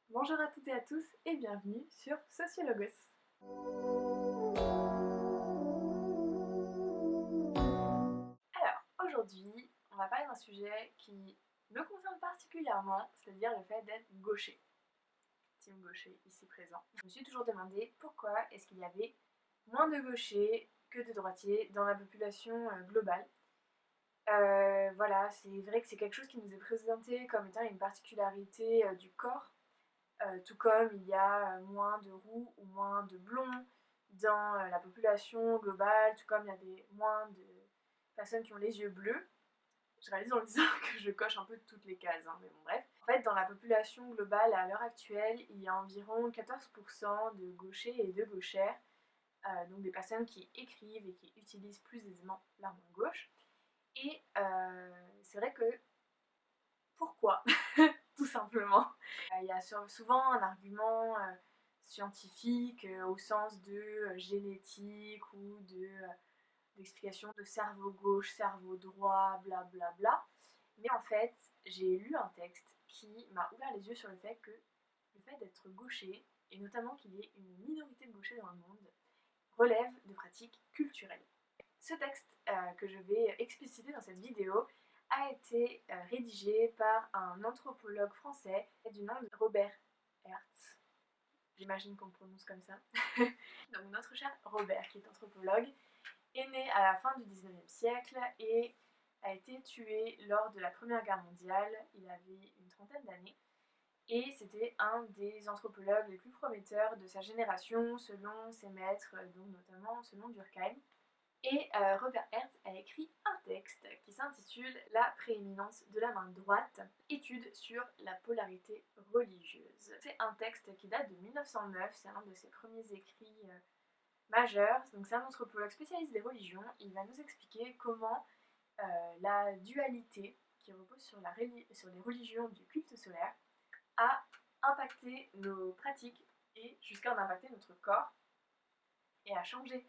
Bonjour à toutes et à tous et bienvenue sur Sociologos. Alors, aujourd'hui, on va parler d'un sujet qui me concerne particulièrement, c'est-à-dire le fait d'être gaucher. Team gaucher ici présent. Je me suis toujours demandé pourquoi est-ce qu'il y avait moins de gauchers que de droitiers dans la population globale. Voilà, c'est vrai que c'est quelque chose qui nous est présenté comme étant une particularité du corps. Tout comme il y a moins de roux ou moins de blonds dans la population globale, tout comme il y a moins de personnes qui ont les yeux bleus. Je réalise en le disant que je coche un peu toutes les cases, hein, mais bon bref. En fait, dans la population globale à l'heure actuelle, il y a environ 14% de gauchers et de gauchères, donc des personnes qui écrivent et qui utilisent plus aisément la main gauche. Et c'est vrai que pourquoi tout simplement. Il y a souvent un argument scientifique au sens de génétique ou d'explication de cerveau gauche, cerveau droit, blablabla. Bla bla. Mais en fait, j'ai lu un texte qui m'a ouvert les yeux sur le fait que le fait d'être gaucher, et notamment qu'il y ait une minorité de gauchers dans le monde, relève de pratiques culturelles. Ce texte que je vais expliciter dans cette vidéo a été rédigé par un anthropologue français du nom de Robert Hertz. J'imagine qu'on le prononce comme ça. Donc notre cher Robert, qui est anthropologue, est né à la fin du 19e siècle et a été tué lors de la Première Guerre mondiale. Il avait une trentaine d'années. Et c'était un des anthropologues les plus prometteurs de sa génération, selon ses maîtres, donc notamment selon Durkheim. Et Robert Hertz a écrit un texte qui s'intitule La prééminence de la main droite, étude sur la polarité religieuse. C'est un texte qui date de 1909, c'est un de ses premiers écrits majeurs. Donc c'est un anthropologue spécialiste des religions. Il va nous expliquer comment la dualité qui repose sur les religions du culte solaire a impacté nos pratiques et jusqu'à en impacter notre corps et a changé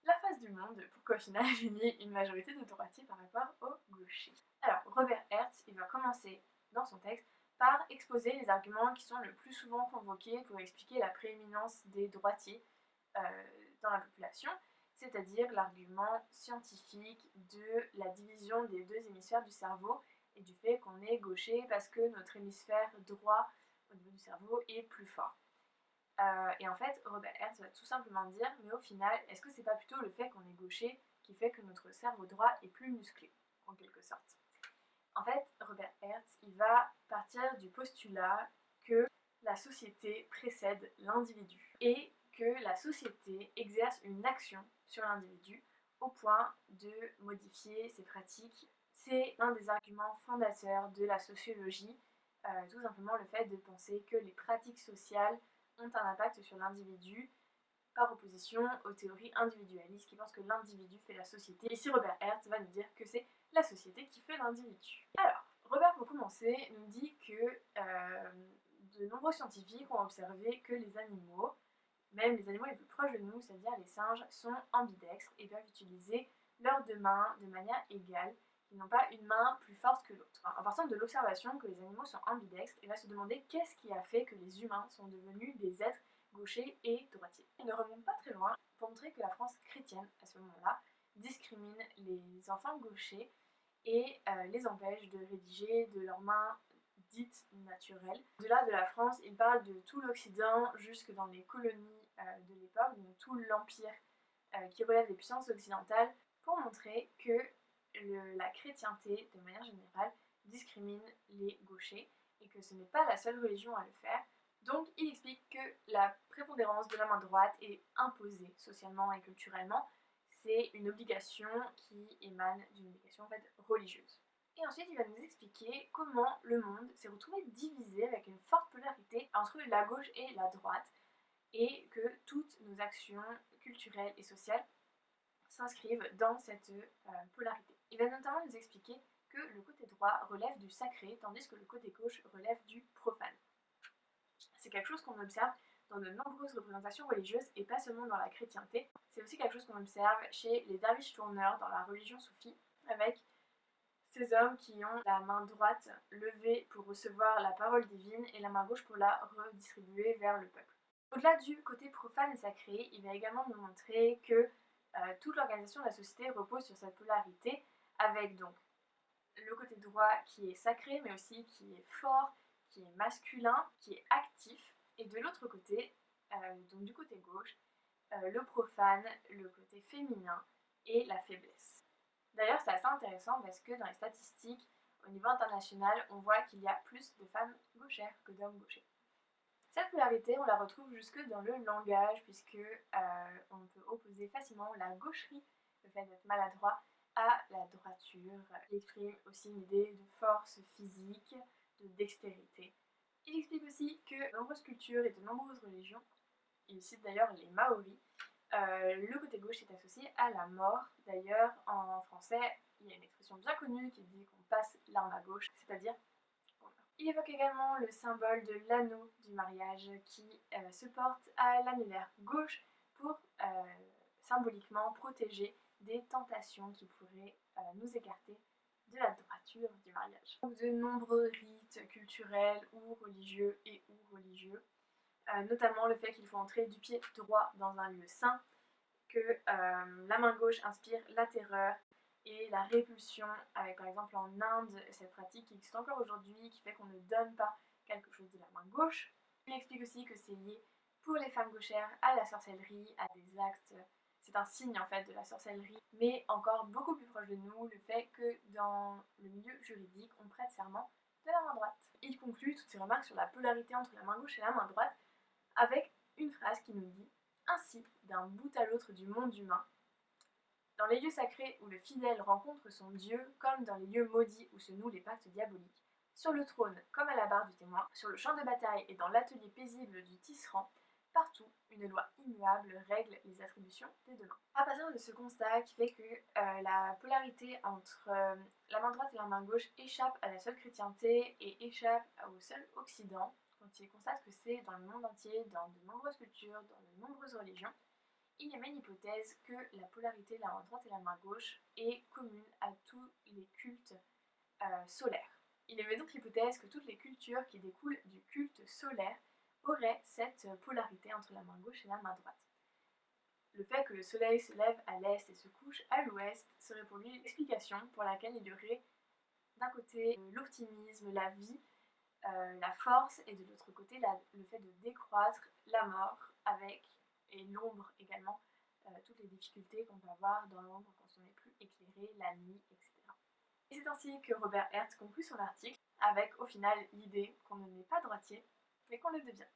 la face du monde pour qu'au final il y ait une majorité de droitiers par rapport aux gauchers. Alors Robert Hertz, il va commencer dans son texte par exposer les arguments qui sont le plus souvent convoqués pour expliquer la prééminence des droitiers dans la population, c'est-à-dire l'argument scientifique de la division des deux hémisphères du cerveau et du fait qu'on est gaucher parce que notre hémisphère droit au niveau du cerveau est plus fort. Et en fait, Robert Hertz va tout simplement dire, mais au final, est-ce que c'est pas plutôt le fait qu'on est gaucher qui fait que notre cerveau droit est plus musclé, en quelque sorte? En fait, Robert Hertz, il va partir du postulat que la société précède l'individu et que la société exerce une action sur l'individu au point de modifier ses pratiques. C'est un des arguments fondateurs de la sociologie, tout simplement le fait de penser que les pratiques sociales ont un impact sur l'individu par opposition aux théories individualistes qui pensent que l'individu fait la société. Ici, Robert Hertz va nous dire que c'est la société qui fait l'individu. Alors, Robert, pour commencer, nous dit que de nombreux scientifiques ont observé que les animaux, même les animaux les plus proches de nous, c'est-à-dire les singes, sont ambidextres et peuvent utiliser leurs deux mains de manière égale. Ils n'ont pas une main plus forte que l'autre. En partant de l'observation que les animaux sont ambidextres, il va se demander qu'est-ce qui a fait que les humains sont devenus des êtres gauchers et droitiers. Il ne remonte pas très loin pour montrer que la France chrétienne, à ce moment-là, discrimine les enfants gauchers et les empêche de rédiger de leurs mains dites naturelles. Au-delà de la France, il parle de tout l'Occident jusque dans les colonies de l'époque, donc tout l'empire qui relève des puissances occidentales, pour montrer que la chrétienté, de manière générale, discrimine les gauchers et que ce n'est pas la seule religion à le faire. Donc il explique que la prépondérance de la main droite est imposée socialement et culturellement. C'est une obligation qui émane d'une obligation en fait, religieuse. Et ensuite, il va nous expliquer comment le monde s'est retrouvé divisé avec une forte polarité entre la gauche et la droite, et que toutes nos actions culturelles et sociales s'inscrivent dans cette polarité. Il va notamment nous expliquer que le côté droit relève du sacré, tandis que le côté gauche relève du profane. C'est quelque chose qu'on observe dans de nombreuses représentations religieuses et pas seulement dans la chrétienté. C'est aussi quelque chose qu'on observe chez les derviches tourneurs dans la religion soufie, avec Ces hommes qui ont la main droite levée pour recevoir la parole divine et la main gauche pour la redistribuer vers le peuple. Au-delà du côté profane et sacré, il va également nous montrer que toute l'organisation de la société repose sur cette polarité, avec donc le côté droit qui est sacré, mais aussi qui est fort, qui est masculin, qui est actif, et de l'autre côté, donc du côté gauche, le profane, le côté féminin et la faiblesse. D'ailleurs, c'est assez intéressant parce que dans les statistiques, au niveau international, on voit qu'il y a plus de femmes gauchères que d'hommes gauchers. Cette polarité, on la retrouve jusque dans le langage, puisque on peut opposer facilement la gaucherie, le fait d'être maladroit, à la droiture. Il exprime aussi une idée de force physique, de dextérité. Il explique aussi que de nombreuses cultures et de nombreuses religions, il cite d'ailleurs les Maoris, le côté gauche est associé à la mort. D'ailleurs, en français, il y a une expression bien connue qui dit qu'on passe l'arme à gauche, c'est-à-dire qu'on meurt. Il évoque également le symbole de l'anneau du mariage qui se porte à l'annulaire gauche pour symboliquement protéger des tentations qui pourraient nous écarter de la droiture du mariage. De nombreux rites culturels ou religieux notamment le fait qu'il faut entrer du pied droit dans un lieu saint, que la main gauche inspire la terreur et la répulsion, avec par exemple en Inde cette pratique qui existe encore aujourd'hui, qui fait qu'on ne donne pas quelque chose de la main gauche. Il explique aussi que c'est lié pour les femmes gauchères à la sorcellerie, à des actes, c'est un signe en fait de la sorcellerie, mais encore beaucoup plus proche de nous, le fait que dans le milieu juridique, on prête serment de la main droite. Il conclut toutes ses remarques sur la polarité entre la main gauche et la main droite avec une phrase qui nous dit « Ainsi, d'un bout à l'autre du monde humain, dans les lieux sacrés où le fidèle rencontre son Dieu, comme dans les lieux maudits où se nouent les pactes diaboliques, sur le trône comme à la barre du témoin, sur le champ de bataille et dans l'atelier paisible du tisserand, partout, une loi immuable règle les attributions des deux mains. » À partir de ce constat qui fait que la polarité entre la main droite et la main gauche échappe à la seule chrétienté et échappe au seul Occident, quand il constate que c'est dans le monde entier, dans de nombreuses cultures, dans de nombreuses religions, il émet l'hypothèse que la polarité de la main droite et la main gauche est commune à tous les cultes solaires. Il émet donc l'hypothèse que toutes les cultures qui découlent du culte solaire auraient cette polarité entre la main gauche et la main droite. Le fait que le soleil se lève à l'est et se couche à l'ouest serait pour lui l'explication pour laquelle il y aurait d'un côté l'optimisme, la vie, la force, et de l'autre côté le fait de décroître, la mort, avec, et l'ombre également, toutes les difficultés qu'on peut avoir dans l'ombre quand on n'est plus éclairé, la nuit, etc. Et c'est ainsi que Robert Hertz conclut son article avec au final l'idée qu'on ne n'est pas droitier, mais qu'on le devient.